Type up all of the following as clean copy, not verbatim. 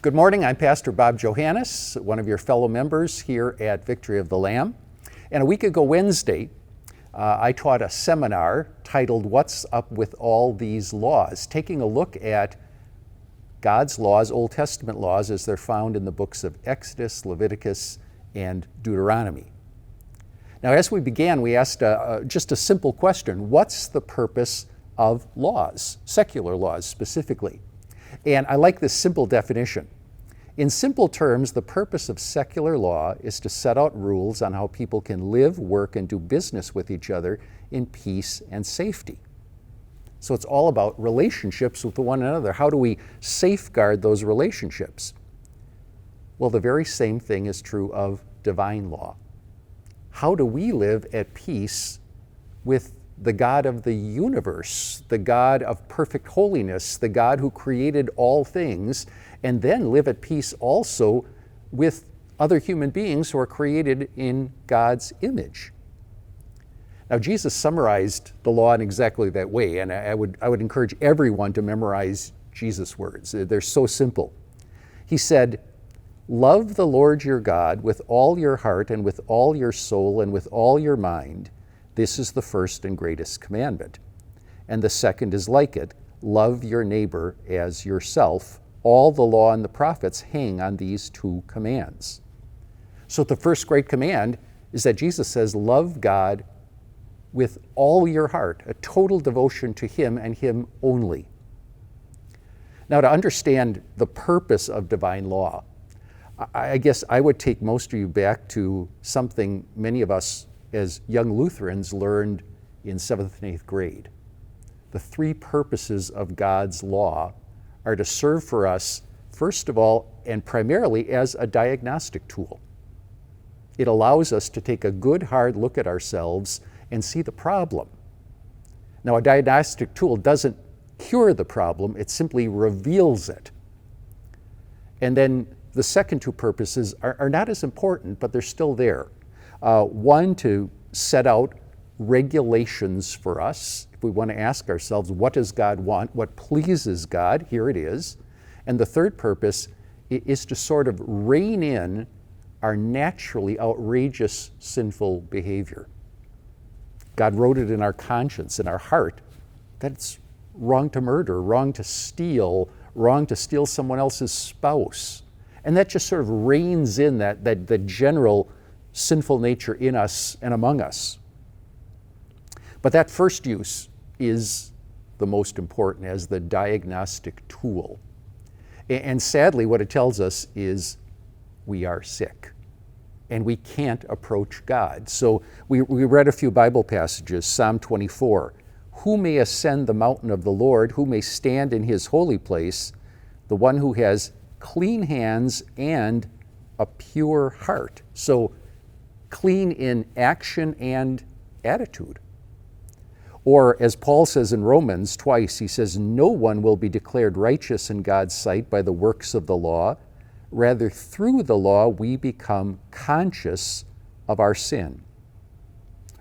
Good morning, I'm Pastor Bob Johannes, one of your fellow members here at Victory of the Lamb. And a week ago Wednesday, I taught a seminar titled, What's Up with All These Laws? Taking a look at God's laws, Old Testament laws, as they're found in the books of Exodus, Leviticus, and Deuteronomy. Now, as we began, we asked just a simple question. What's the purpose of laws, secular laws specifically? And I like this simple definition. In simple terms, the purpose of secular law is to set out rules on how people can live, work, and do business with each other in peace and safety. So it's all about relationships with one another. How do we safeguard those relationships? Well, the very same thing is true of divine law. How do we live at peace with the God of the universe, the God of perfect holiness, the God who created all things, and then live at peace also with other human beings who are created in God's image? Now, Jesus summarized the law in exactly that way, and I would encourage everyone to memorize Jesus' words. They're so simple. He said, "Love the Lord your God with all your heart and with all your soul and with all your mind. This is the first and greatest commandment. And the second is like it, love your neighbor as yourself. All the law and the prophets hang on these two commands." So the first great command is that Jesus says, love God with all your heart, a total devotion to Him and Him only. Now, to understand the purpose of divine law, I guess I would take most of you back to something many of us as young Lutherans learned in 7th and 8th grade. The three purposes of God's law are to serve for us, first of all, and primarily as a diagnostic tool. It allows us to take a good, hard look at ourselves and see the problem. Now, a diagnostic tool doesn't cure the problem, it simply reveals it. And then the second two purposes are not as important, but they're still there. One, to set out regulations for us. If we want to ask ourselves, what does God want? What pleases God? Here it is. And the third purpose is to sort of rein in our naturally outrageous sinful behavior. God wrote it in our conscience, in our heart, that it's wrong to murder, wrong to steal someone else's spouse. And that just sort of reins in the general sinful nature in us and among us. But that first use is the most important as the diagnostic tool. And sadly, what it tells us is we are sick and we can't approach God. So we read a few Bible passages. Psalm 24, "Who may ascend the mountain of the Lord? Who may stand in His holy place? The one who has clean hands and a pure heart." So clean in action and attitude. Or as Paul says in Romans twice, he says, "No one will be declared righteous in God's sight by the works of the law. Rather, through the law, we become conscious of our sin."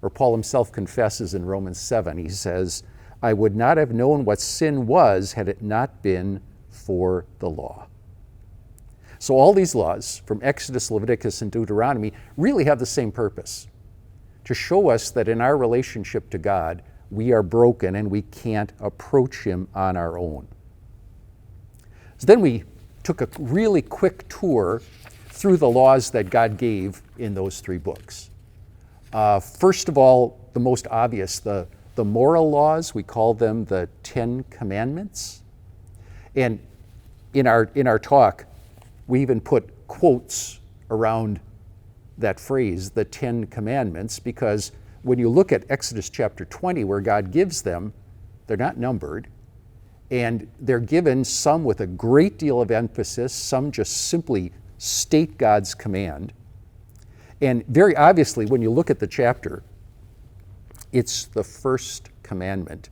Or Paul himself confesses in Romans 7, he says, "I would not have known what sin was had it not been for the law." So all these laws from Exodus, Leviticus, and Deuteronomy really have the same purpose, to show us that in our relationship to God, we are broken and we can't approach Him on our own. So then we took a really quick tour through the laws that God gave in those three books. First of all, the most obvious, the moral laws, we call them the 10 Commandments. And in our talk, we even put quotes around that phrase, the 10 Commandments, because when you look at Exodus chapter 20, where God gives them, they're not numbered, and they're given some with a great deal of emphasis, some just simply state God's command. And very obviously, when you look at the chapter, it's the first commandment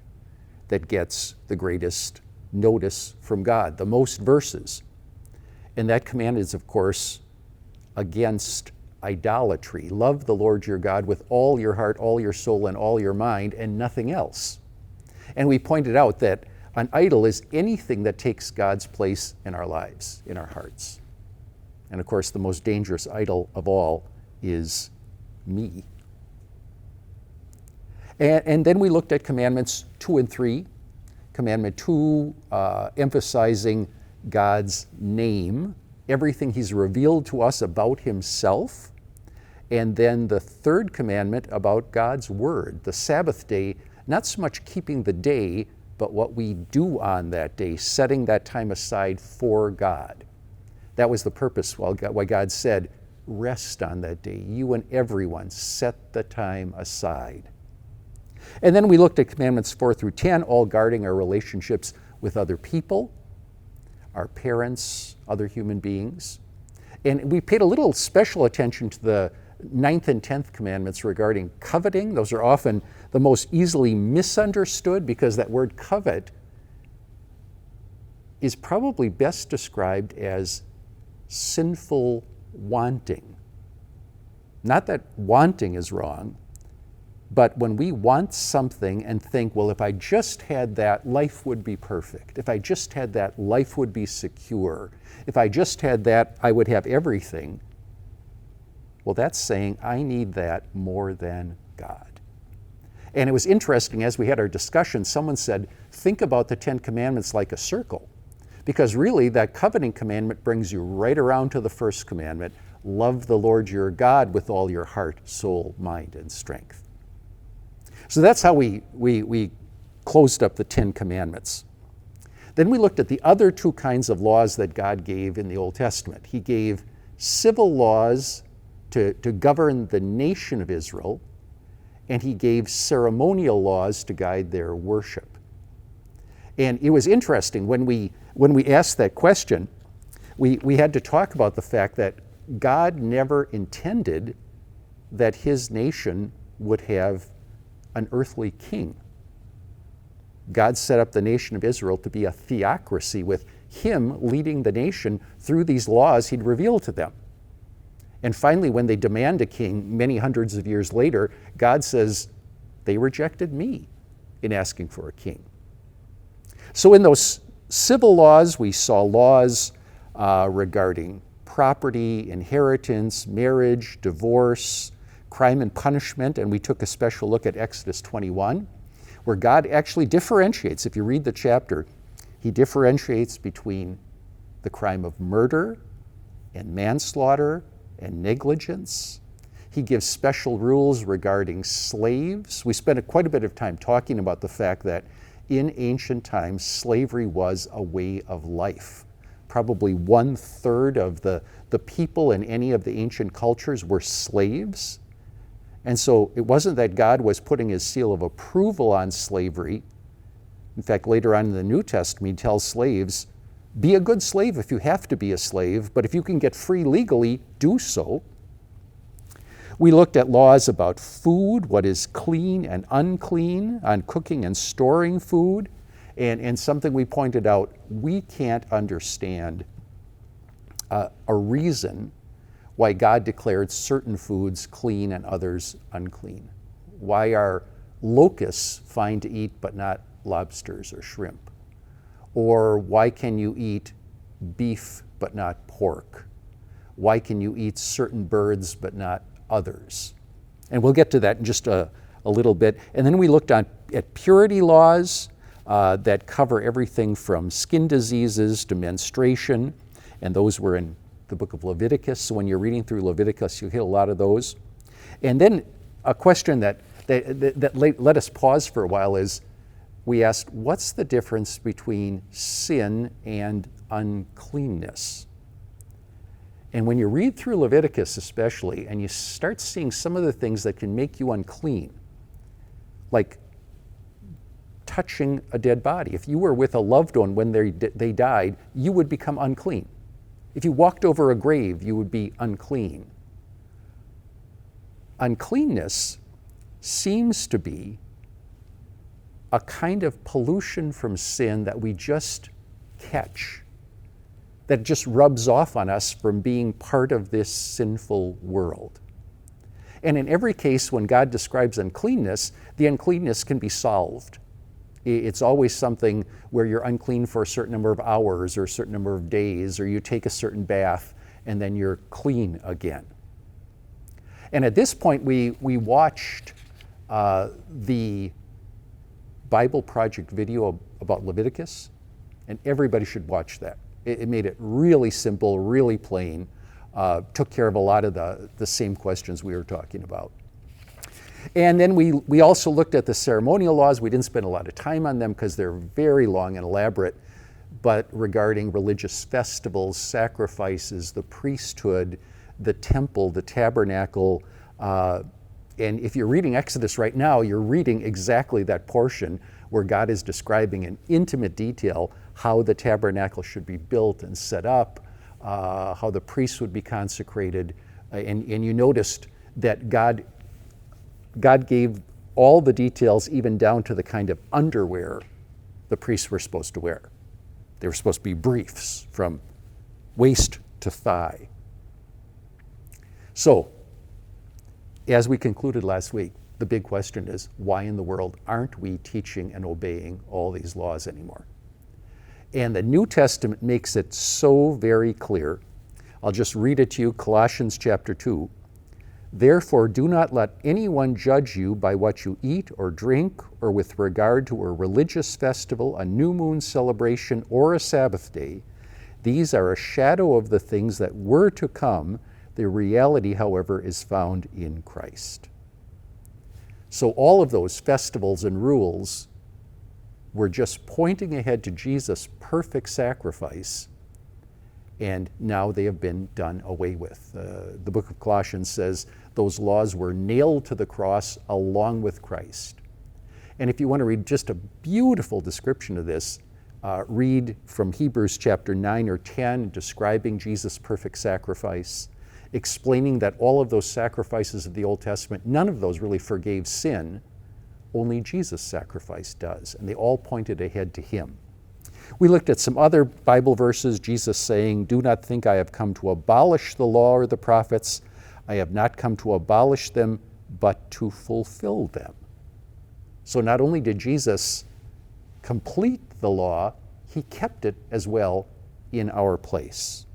that gets the greatest notice from God, the most verses. And that command is, of course, against idolatry. Love the Lord your God with all your heart, all your soul, and all your mind, and nothing else. And we pointed out that An idol is anything that takes God's place in our lives, in our hearts. And of course, the most dangerous idol of all is me. And then we looked at commandments 2 and 3. Commandment 2, emphasizing God's name, everything he's revealed to us about himself. And then the third commandment about God's word, the Sabbath day, not so much keeping the day, but what we do on that day, setting that time aside for God. That was the purpose why God said, rest on that day. You and everyone set the time aside. And then we looked at commandments 4 through 10, all guarding our relationships with other people, our parents, other human beings. And we paid a little special attention to the 9th and 10th commandments regarding coveting. Those are often the most easily misunderstood because that word covet is probably best described as sinful wanting. Not that wanting is wrong, but when we want something and think, well, if I just had that, life would be perfect. If I just had that, life would be secure. If I just had that, I would have everything. Well, that's saying I need that more than God. And it was interesting, as we had our discussion, someone said, think about the 10 commandments like a circle. Because really, that coveting commandment brings you right around to the first commandment, love the Lord your God with all your heart, soul, mind, and strength. So that's how we closed up the 10 commandments. Then we looked at the other two kinds of laws that God gave in the Old Testament. He gave civil laws to govern the nation of Israel, and he gave ceremonial laws to guide their worship. And it was interesting, when we asked that question, we had to talk about the fact that God never intended that his nation would have an earthly king. God set up the nation of Israel to be a theocracy, with him leading the nation through these laws he'd revealed to them. And finally, when they demand a king many hundreds of years later, God says, they rejected me in asking for a king. So in those civil laws, we saw laws regarding property, inheritance, marriage, divorce, crime and punishment, and we took a special look at Exodus 21, where God actually differentiates. If you read the chapter, he differentiates between the crime of murder and manslaughter and negligence. He gives special rules regarding slaves. We spent quite a bit of time talking about the fact that in ancient times, slavery was a way of life. Probably 1/3 of the people in any of the ancient cultures were slaves. And so it wasn't that God was putting his seal of approval on slavery. In fact, later on in the New Testament, he tells slaves, be a good slave if you have to be a slave, but if you can get free legally, do so. We looked at laws about food, what is clean and unclean, on cooking and storing food, and something we pointed out, we can't understand a reason why God declared certain foods clean and others unclean. Why are locusts fine to eat but not lobsters or shrimp? Or why can you eat beef but not pork? Why can you eat certain birds but not others? And we'll get to that in just a little bit. And then we looked at purity laws that cover everything from skin diseases to menstruation, and those were in the book of Leviticus. So when you're reading through Leviticus, you hit a lot of those. And then a question that let us pause for a while is, we asked, what's the difference between sin and uncleanness? And when you read through Leviticus especially, and you start seeing some of the things that can make you unclean, like touching a dead body. If you were with a loved one when they died, you would become unclean. If you walked over a grave, you would be unclean. Uncleanness seems to be a kind of pollution from sin that we just catch, that just rubs off on us from being part of this sinful world. And in every case, when God describes uncleanness, the uncleanness can be solved It's always something where you're unclean for a certain number of hours or a certain number of days, or you take a certain bath and then you're clean again. And at this point, we watched the Bible Project video about Leviticus, and everybody should watch that. It made it really simple, really plain, took care of a lot of the same questions we were talking about. And then we also looked at the ceremonial laws. We didn't spend a lot of time on them because they're very long and elaborate, but regarding religious festivals, sacrifices, the priesthood, the temple, the tabernacle. And if you're reading Exodus right now, you're reading exactly that portion where God is describing in intimate detail how the tabernacle should be built and set up, how the priests would be consecrated. And you noticed that God gave all the details, even down to the kind of underwear the priests were supposed to wear. They were supposed to be briefs from waist to thigh. So, as we concluded last week, the big question is, why in the world aren't we teaching and obeying all these laws anymore? And the New Testament makes it so very clear. I'll just read it to you, Colossians chapter 2. Therefore, do not let anyone judge you by what you eat or drink, or with regard to a religious festival, a new moon celebration, or a Sabbath day. These are a shadow of the things that were to come. The reality, however, is found in Christ. So all of those festivals and rules were just pointing ahead to Jesus' perfect sacrifice, and now they have been done away with. The book of Colossians says those laws were nailed to the cross along with Christ. And if you want to read just a beautiful description of this, read from Hebrews chapter 9 or 10, describing Jesus' perfect sacrifice, explaining that all of those sacrifices of the Old Testament, none of those really forgave sin, only Jesus' sacrifice does, and they all pointed ahead to him. We looked at some other Bible verses, Jesus saying, do not think I have come to abolish the law or the prophets. I have not come to abolish them, but to fulfill them. So not only did Jesus complete the law, he kept it as well in our place.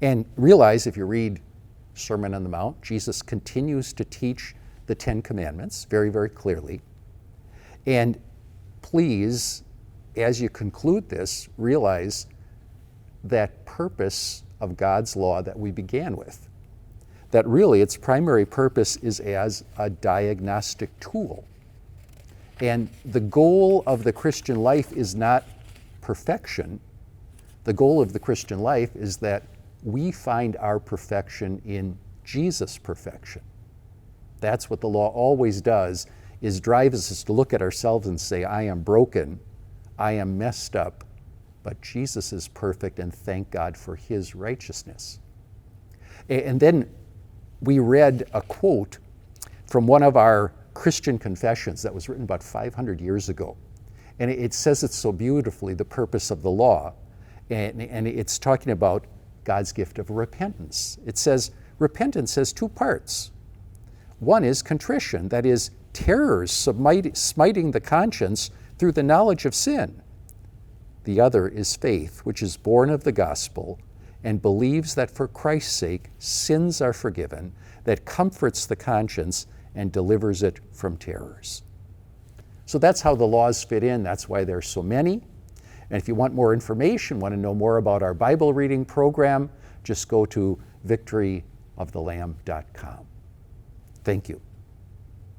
And realize, if you read Sermon on the Mount, Jesus continues to teach the Ten Commandments very, very clearly. And please, as you conclude this, realize that purpose of God's law that we began with. That really its primary purpose is as a diagnostic tool. And the goal of the Christian life is not perfection. The goal of the Christian life is that we find our perfection in Jesus' perfection. That's what the law always does, is drives us to look at ourselves and say, I am broken, I am messed up, but Jesus is perfect, and thank God for his righteousness. And then we read a quote from one of our Christian confessions that was written about 500 years ago. And it says it so beautifully, the purpose of the law. And it's talking about God's gift of repentance. It says, repentance has two parts. One is contrition, that is, terrors smiting the conscience through the knowledge of sin. The other is faith, which is born of the gospel and believes that for Christ's sake sins are forgiven, that comforts the conscience and delivers it from terrors. So that's how the laws fit in. That's why there's so many. And if you want more information, want to know more about our Bible reading program, just go to victoryofthelamb.com. Thank you.